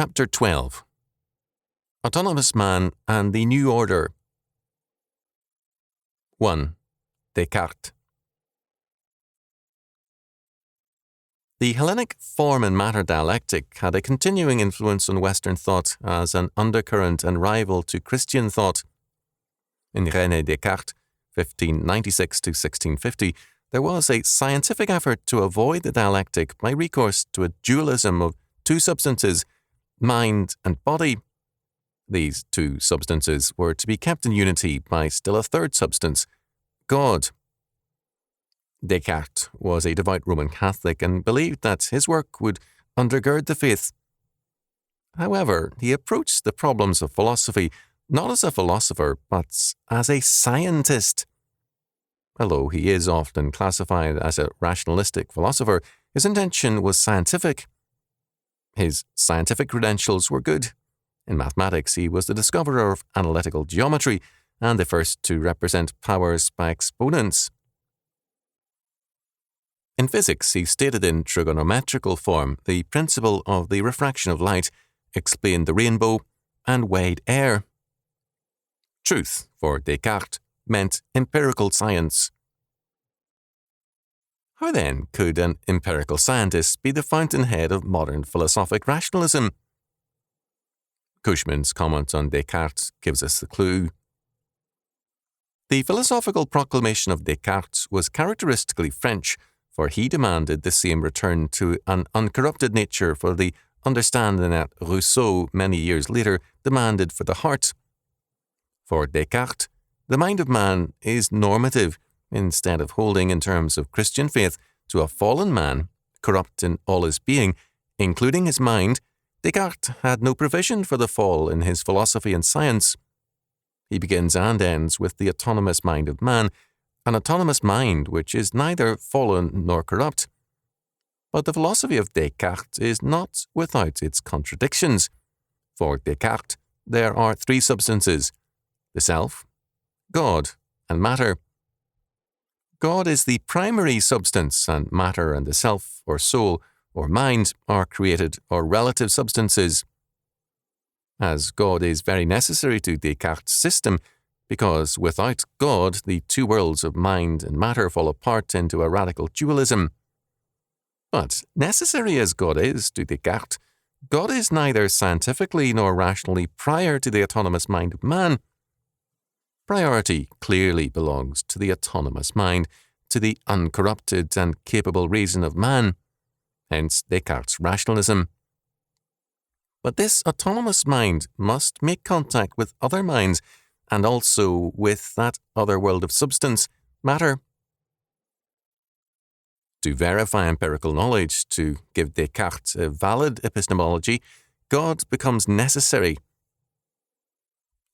Chapter 12. Autonomous Man and the New Order. 1. Descartes. The Hellenic form and matter dialectic had a continuing influence on Western thought as an undercurrent and rival to Christian thought. In René Descartes, 1596 to 1650, there was a scientific effort to avoid the dialectic by recourse to a dualism of two substances, mind and body. These two substances were to be kept in unity by still a third substance, God. Descartes was a devout Roman Catholic and believed that his work would undergird the faith. However, he approached the problems of philosophy not as a philosopher, but as a scientist. Although he is often classified as a rationalistic philosopher, his intention was scientific. His scientific credentials were good. In mathematics, he was the discoverer of analytical geometry and the first to represent powers by exponents. In physics, he stated in trigonometrical form the principle of the refraction of light, explained the rainbow, and weighed air. Truth, for Descartes, meant empirical science. How then could an empirical scientist be the fountainhead of modern philosophic rationalism? Cushman's comment on Descartes gives us the clue. The philosophical proclamation of Descartes was characteristically French, for he demanded the same return to an uncorrupted nature for the understanding that Rousseau, many years later, demanded for the heart. For Descartes, the mind of man is normative. Instead of holding in terms of Christian faith to a fallen man, corrupt in all his being, including his mind, Descartes had no provision for the fall in his philosophy and science. He begins and ends with the autonomous mind of man, an autonomous mind which is neither fallen nor corrupt. But the philosophy of Descartes is not without its contradictions. For Descartes, there are three substances: the self, God, and matter. God is the primary substance, and matter and the self, or soul, or mind, are created or relative substances. As God is very necessary to Descartes' system, because without God the two worlds of mind and matter fall apart into a radical dualism. But necessary as God is to Descartes, God is neither scientifically nor rationally prior to the autonomous mind of man. Priority clearly belongs to the autonomous mind, to the uncorrupted and capable reason of man, hence Descartes' rationalism. But this autonomous mind must make contact with other minds, and also with that other world of substance, matter. To verify empirical knowledge, to give Descartes a valid epistemology, God becomes necessary.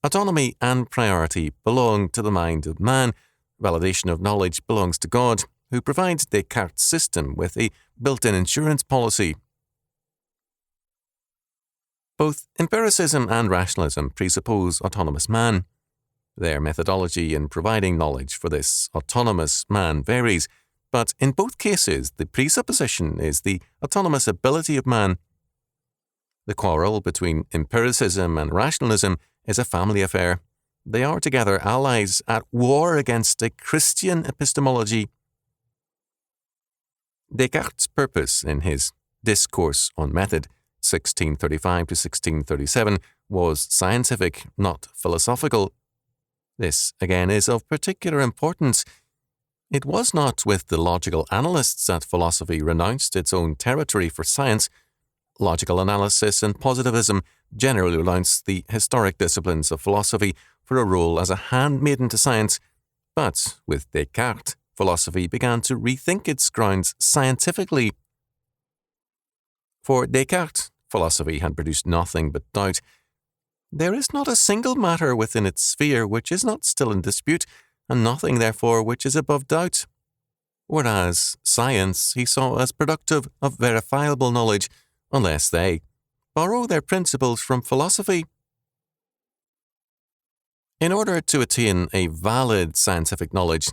Autonomy and priority belong to the mind of man. Validation of knowledge belongs to God, who provides Descartes' system with a built-in insurance policy. Both empiricism and rationalism presuppose autonomous man. Their methodology in providing knowledge for this autonomous man varies, but in both cases the presupposition is the autonomous ability of man. The quarrel between empiricism and rationalism is a family affair. They are together allies at war against a Christian epistemology. Descartes' purpose in his Discourse on Method, 1635 to 1637, was scientific, not philosophical. This, again, is of particular importance. It was not with the logical analysts that philosophy renounced its own territory for science. Logical analysis and positivism generally renounce the historic disciplines of philosophy for a role as a handmaiden to science, but with Descartes, philosophy began to rethink its grounds scientifically. For Descartes, philosophy had produced nothing but doubt. There is not a single matter within its sphere which is not still in dispute, and nothing, therefore, which is above doubt. Whereas science he saw as productive of verifiable knowledge, unless they borrow their principles from philosophy. In order to attain a valid scientific knowledge,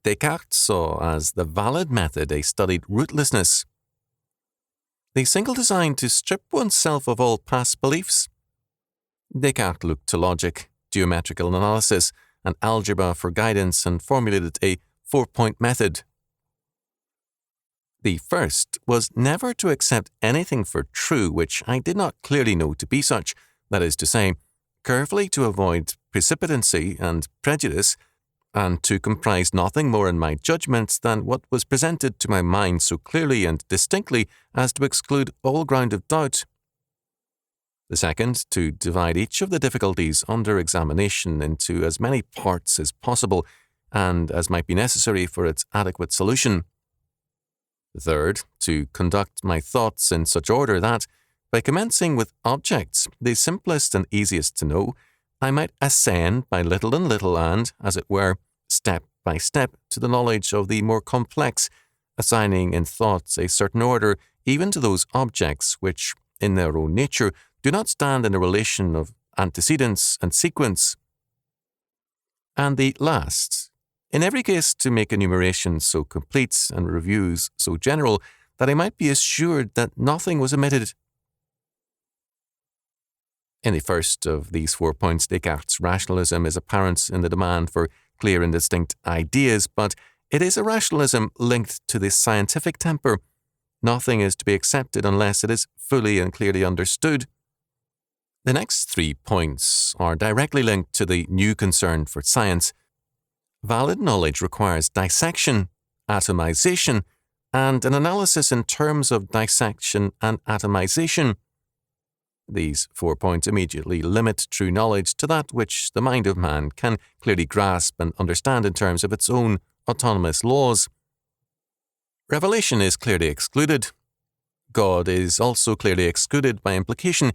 Descartes saw as the valid method a studied rootlessness. the single design to strip oneself of all past beliefs. Descartes looked to logic, geometrical analysis, and algebra for guidance and formulated a 4-point method. The first was never to accept anything for true which I did not clearly know to be such, that is to say, carefully to avoid precipitancy and prejudice, and to comprise nothing more in my judgments than what was presented to my mind so clearly and distinctly as to exclude all ground of doubt. The second, to divide each of the difficulties under examination into as many parts as possible, and as might be necessary for its adequate solution. The third, to conduct my thoughts in such order that, by commencing with objects, the simplest and easiest to know, I might ascend by little and little and, as it were, step by step to the knowledge of the more complex, assigning in thoughts a certain order even to those objects which, in their own nature, do not stand in a relation of antecedence and sequence. And the last, in every case to make enumerations so complete and reviews so general that I might be assured that nothing was omitted. In the first of these 4 points, Descartes' rationalism is apparent in the demand for clear and distinct ideas, but it is a rationalism linked to the scientific temper. Nothing is to be accepted unless it is fully and clearly understood. The next 3 points are directly linked to the new concern for science. Valid knowledge requires dissection, atomization, and an analysis in terms of dissection and atomization. These 4 points immediately limit true knowledge to that which the mind of man can clearly grasp and understand in terms of its own autonomous laws. Revelation is clearly excluded. God is also clearly excluded by implication,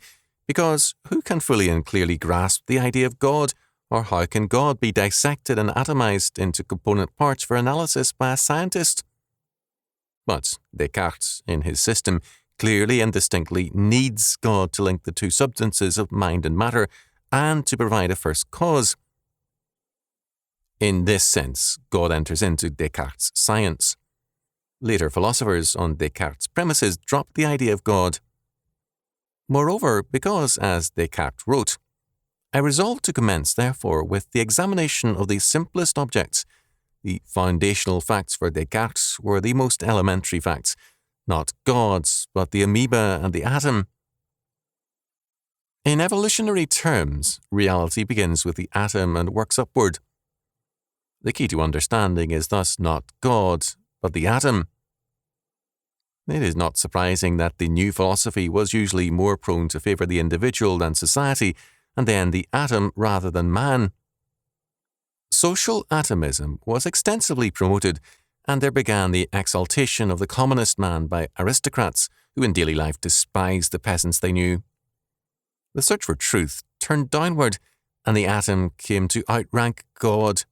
because who can fully and clearly grasp the idea of God, or how can God be dissected and atomized into component parts for analysis by a scientist? But Descartes, in his system, clearly and distinctly needs God to link the two substances of mind and matter, and to provide a first cause. In this sense, God enters into Descartes' science. Later philosophers on Descartes' premises dropped the idea of God. Moreover, because, as Descartes wrote, I resolved to commence, therefore, with the examination of the simplest objects. The foundational facts for Descartes were the most elementary facts, not God's, but the amoeba and the atom. In evolutionary terms, reality begins with the atom and works upward. The key to understanding is thus not God, but the atom. It is not surprising that the new philosophy was usually more prone to favour the individual than society, and then the atom rather than man. Social atomism was extensively promoted, and there began the exaltation of the commonest man by aristocrats who in daily life despised the peasants they knew. The search for truth turned downward, and the atom came to outrank God.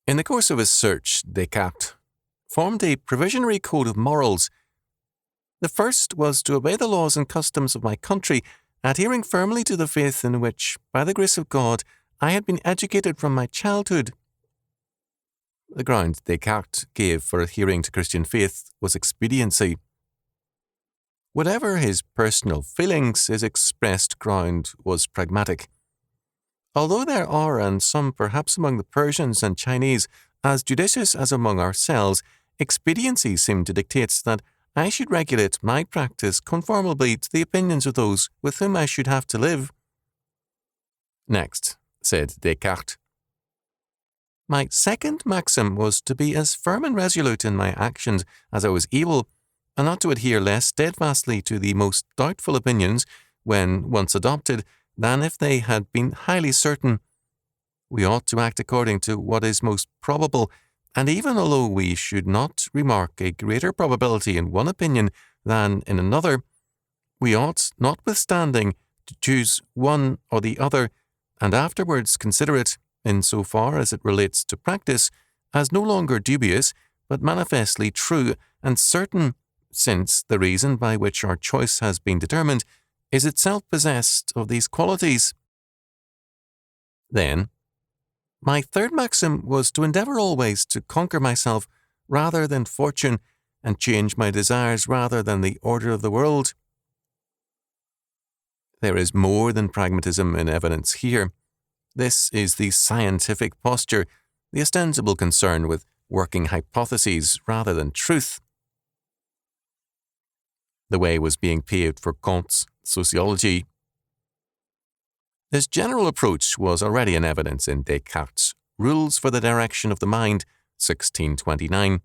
In the course of his search, Descartes formed a provisionary code of morals. The first was to obey the laws and customs of my country, adhering firmly to the faith in which, by the grace of God, I had been educated from my childhood. The ground Descartes gave for adhering to Christian faith was expediency. Whatever his personal feelings, his expressed ground was pragmatic. Although there are, and some perhaps among the Persians and Chinese, as judicious as among ourselves, expediency seemed to dictate that I should regulate my practice conformably to the opinions of those with whom I should have to live. Next, said Descartes, my second maxim was to be as firm and resolute in my actions as I was able, and not to adhere less steadfastly to the most doubtful opinions, when once adopted, than if they had been highly certain. We ought to act according to what is most probable, and even although we should not remark a greater probability in one opinion than in another, we ought, notwithstanding, to choose one or the other, and afterwards consider it, in so far as it relates to practice, as no longer dubious, but manifestly true and certain, since the reason by which our choice has been determined is itself possessed of these qualities. Then, my third maxim was to endeavour always to conquer myself rather than fortune, and change my desires rather than the order of the world. There is more than pragmatism in evidence here. This is the scientific posture, the ostensible concern with working hypotheses rather than truth. The way was being paved for Comte's sociology. This general approach was already in evidence in Descartes' Rules for the Direction of the Mind, 1629.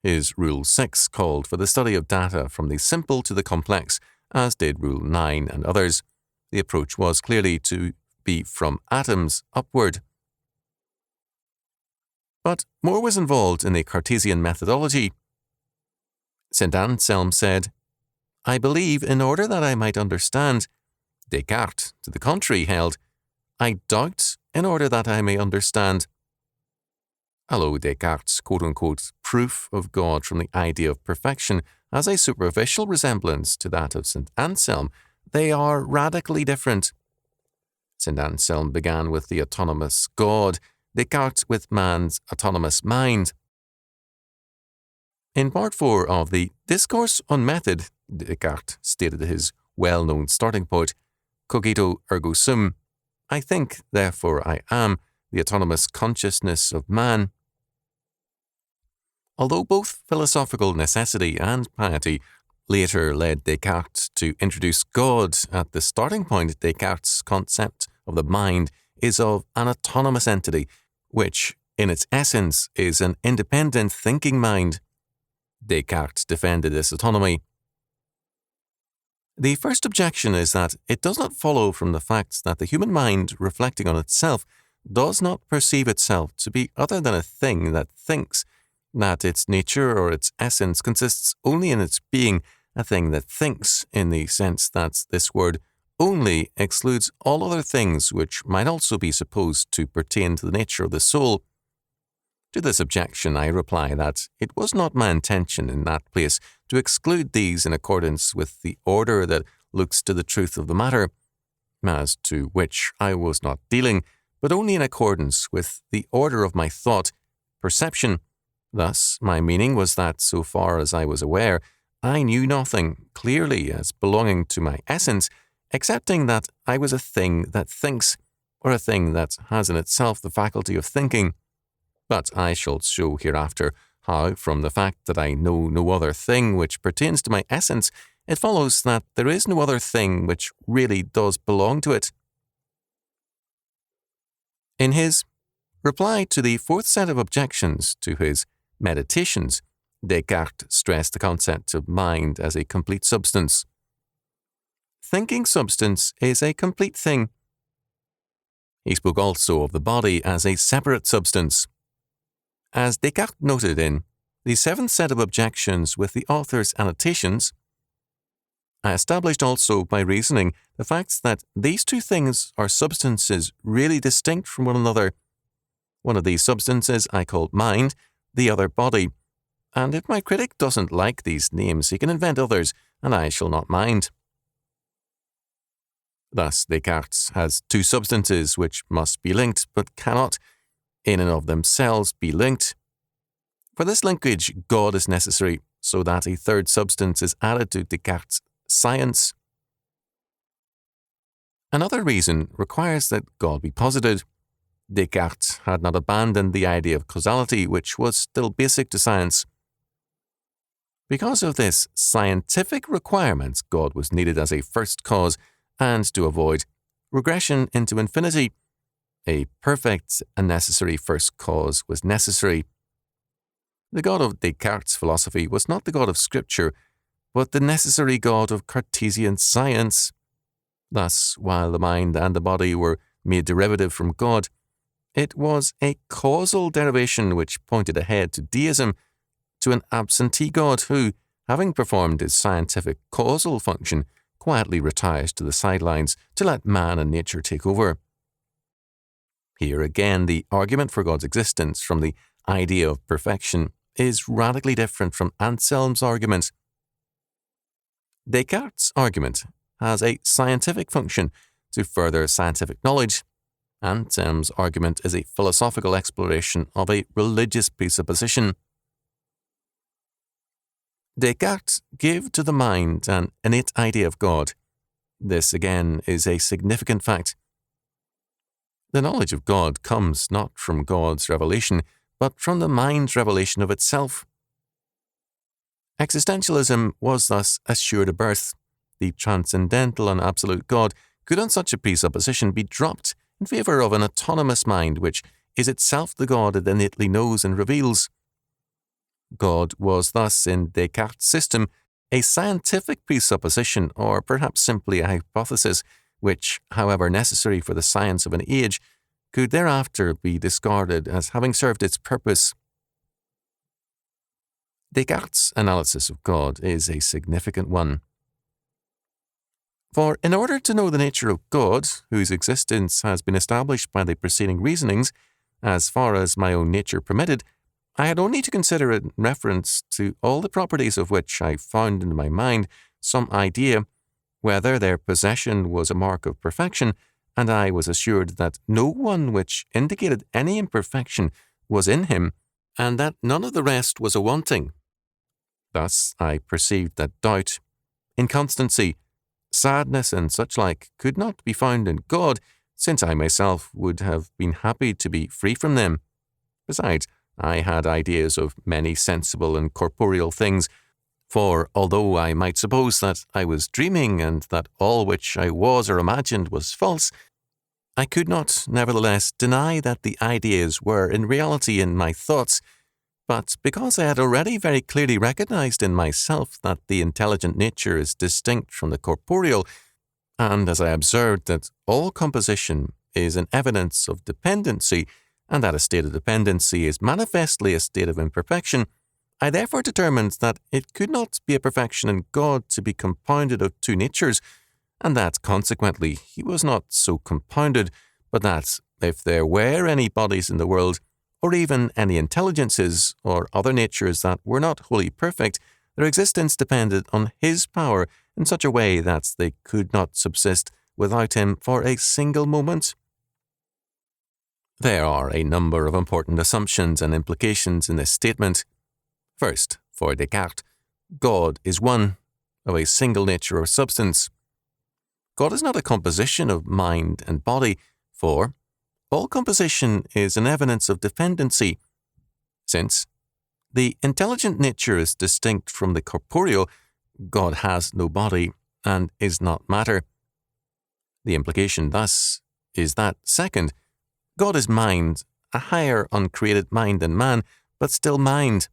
His Rule 6 called for the study of data from the simple to the complex, as did Rule 9 and others. The approach was clearly to be from atoms upward. But more was involved in the Cartesian methodology. St. Anselm said, "I believe in order that I might understand." Descartes, to the contrary, held, "I doubt in order that I may understand." Although Descartes' quote-unquote proof of God from the idea of perfection has a superficial resemblance to that of St. Anselm, they are radically different. St. Anselm began with the autonomous God, Descartes with man's autonomous mind. In Part 4 of the Discourse on Method, Descartes stated his well-known starting point, cogito ergo sum, I think, therefore I am, the autonomous consciousness of man. Although both philosophical necessity and piety later led Descartes to introduce God at the starting point, Descartes' concept of the mind is of an autonomous entity, which, in its essence, is an independent thinking mind. Descartes defended this autonomy. The first objection is that it does not follow from the fact that the human mind, reflecting on itself, does not perceive itself to be other than a thing that thinks, that its nature or its essence consists only in its being a thing that thinks, in the sense that this word only excludes all other things which might also be supposed to pertain to the nature of the soul. To this objection I reply that it was not my intention in that place to exclude these in accordance with the order that looks to the truth of the matter, as to which I was not dealing, but only in accordance with the order of my thought, perception. Thus, my meaning was that, so far as I was aware, I knew nothing clearly as belonging to my essence, excepting that I was a thing that thinks, or a thing that has in itself the faculty of thinking. But I shall show hereafter how, from the fact that I know no other thing which pertains to my essence, it follows that there is no other thing which really does belong to it. In his reply to the fourth set of objections to his Meditations, Descartes stressed the concept of mind as a complete substance. Thinking substance is a complete thing. He spoke also of the body as a separate substance. As Descartes noted in the seventh set of objections with the author's annotations, I established also by reasoning the facts that these two things are substances really distinct from one another. One of these substances I called mind, the other body, and if my critic doesn't like these names, he can invent others, and I shall not mind. Thus, Descartes has two substances which must be linked, but cannot, in and of themselves, be linked. For this linkage, God is necessary, so that a third substance is added to Descartes' science. Another reason requires that God be posited. Descartes had not abandoned the idea of causality, which was still basic to science. Because of this scientific requirement, God was needed as a first cause, and to avoid regression into infinity, a perfect and necessary first cause was necessary. The God of Descartes' philosophy was not the God of Scripture, but the necessary God of Cartesian science. Thus, while the mind and the body were made derivative from God, it was a causal derivation which pointed ahead to deism, to an absentee God who, having performed his scientific causal function, quietly retires to the sidelines to let man and nature take over. Here again, the argument for God's existence from the idea of perfection is radically different from Anselm's argument. Descartes' argument has a scientific function to further scientific knowledge. Anselm's argument is a philosophical exploration of a religious presupposition. Descartes gave to the mind an innate idea of God. This, again, is a significant fact. The knowledge of God comes not from God's revelation, but from the mind's revelation of itself. Existentialism was thus assured a birth. The transcendental and absolute God could on such a presupposition be dropped in favour of an autonomous mind which is itself the God it innately knows and reveals. God was thus, in Descartes' system, a scientific presupposition, or perhaps simply a hypothesis, which, however necessary for the science of an age, could thereafter be discarded as having served its purpose. Descartes' analysis of God is a significant one. For in order to know the nature of God, whose existence has been established by the preceding reasonings, as far as my own nature permitted, I had only to consider in reference to all the properties of which I found in my mind some idea, whether their possession was a mark of perfection, and I was assured that no one which indicated any imperfection was in him, and that none of the rest was a wanting. Thus I perceived that doubt, inconstancy, sadness, and such like could not be found in God, since I myself would have been happy to be free from them. Besides, I had ideas of many sensible and corporeal things, for although I might suppose that I was dreaming and that all which I was or imagined was false, I could not, nevertheless, deny that the ideas were in reality in my thoughts, but because I had already very clearly recognized in myself that the intelligent nature is distinct from the corporeal, and as I observed that all composition is an evidence of dependency, and that a state of dependency is manifestly a state of imperfection, I therefore determined that it could not be a perfection in God to be compounded of two natures, and that consequently he was not so compounded, but that if there were any bodies in the world, or even any intelligences or other natures that were not wholly perfect, their existence depended on his power in such a way that they could not subsist without him for a single moment. There are a number of important assumptions and implications in this statement. First, for Descartes, God is one, of a single nature or substance. God is not a composition of mind and body, for all composition is an evidence of dependency. Since the intelligent nature is distinct from the corporeal, God has no body and is not matter. The implication thus is that, second, God is mind, a higher uncreated mind than man, but still mind.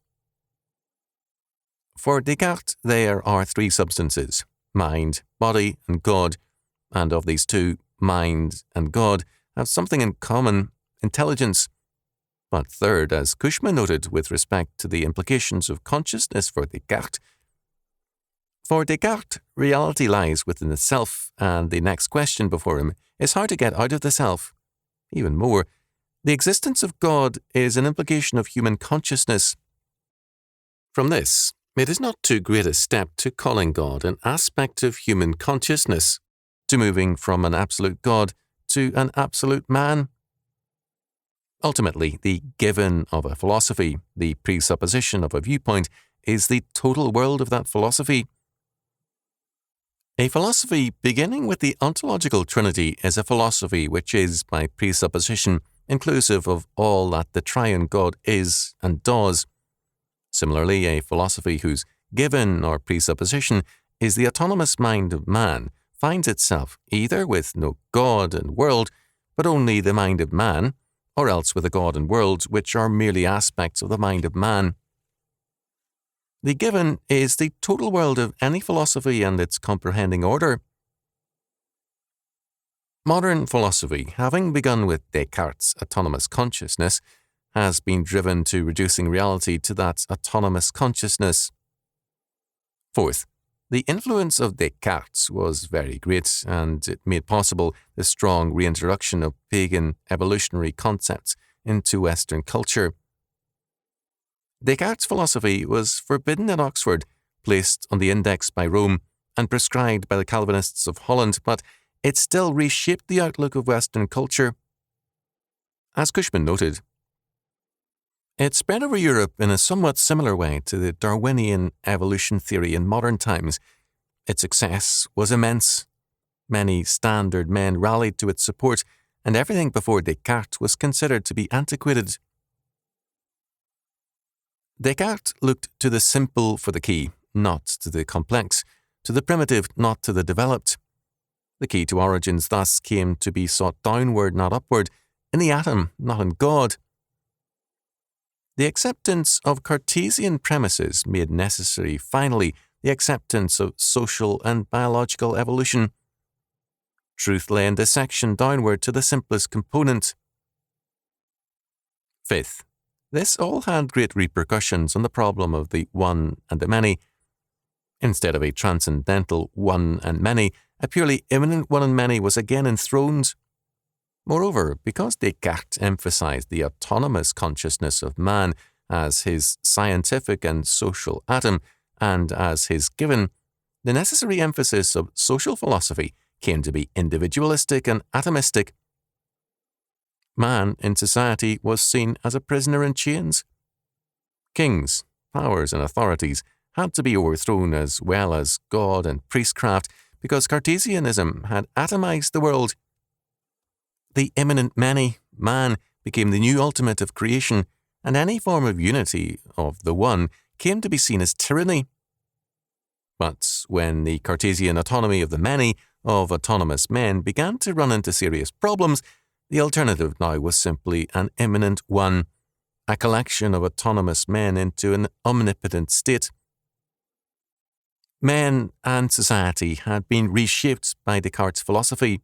For Descartes, there are three substances, mind, body, and God, and of these two, mind and God have something in common, intelligence. But third, as Cushman noted with respect to the implications of consciousness for Descartes, reality lies within the self, and the next question before him is how to get out of the self. Even more, the existence of God is an implication of human consciousness. From this, it is not too great a step to calling God an aspect of human consciousness, to moving from an absolute God to an absolute man. Ultimately, the given of a philosophy, the presupposition of a viewpoint, is the total world of that philosophy. A philosophy beginning with the ontological trinity is a philosophy which is, by presupposition, inclusive of all that the triune God is and does. Similarly, a philosophy whose given or presupposition is the autonomous mind of man finds itself either with no God and world, but only the mind of man, or else with a God and world which are merely aspects of the mind of man. The given is the total world of any philosophy and its comprehending order. Modern philosophy, having begun with Descartes' autonomous consciousness, has been driven to reducing reality to that autonomous consciousness. Fourth, the influence of Descartes was very great, and it made possible the strong reintroduction of pagan evolutionary concepts into Western culture. Descartes' philosophy was forbidden at Oxford, placed on the index by Rome, and prescribed by the Calvinists of Holland, but it still reshaped the outlook of Western culture. As Cushman noted, It spread over Europe in a somewhat similar way to the Darwinian evolution theory in modern times. Its success was immense. Many standard men rallied to its support, and everything before Descartes was considered to be antiquated. Descartes looked to the simple for the key, not to the complex, to the primitive, not to the developed. The key to origins thus came to be sought downward, not upward, in the atom, not in God. The acceptance of Cartesian premises made necessary, finally, the acceptance of social and biological evolution. Truth lay in dissection downward to the simplest component. Fifth, this all had great repercussions on the problem of the one and the many. Instead of a transcendental one and many, a purely immanent one and many was again enthroned. Moreover, because Descartes emphasized the autonomous consciousness of man as his scientific and social atom, and as his given, the necessary emphasis of social philosophy came to be individualistic and atomistic. Man in society was seen as a prisoner in chains. Kings, powers, and authorities had to be overthrown as well as God and priestcraft, because Cartesianism had atomized the world. The immanent many, man, became the new ultimate of creation, and any form of unity of the one came to be seen as tyranny. But when the Cartesian autonomy of the many, of autonomous men, began to run into serious problems, the alternative now was simply an immanent one, a collection of autonomous men into an omnipotent state. Men and society had been reshaped by Descartes' philosophy.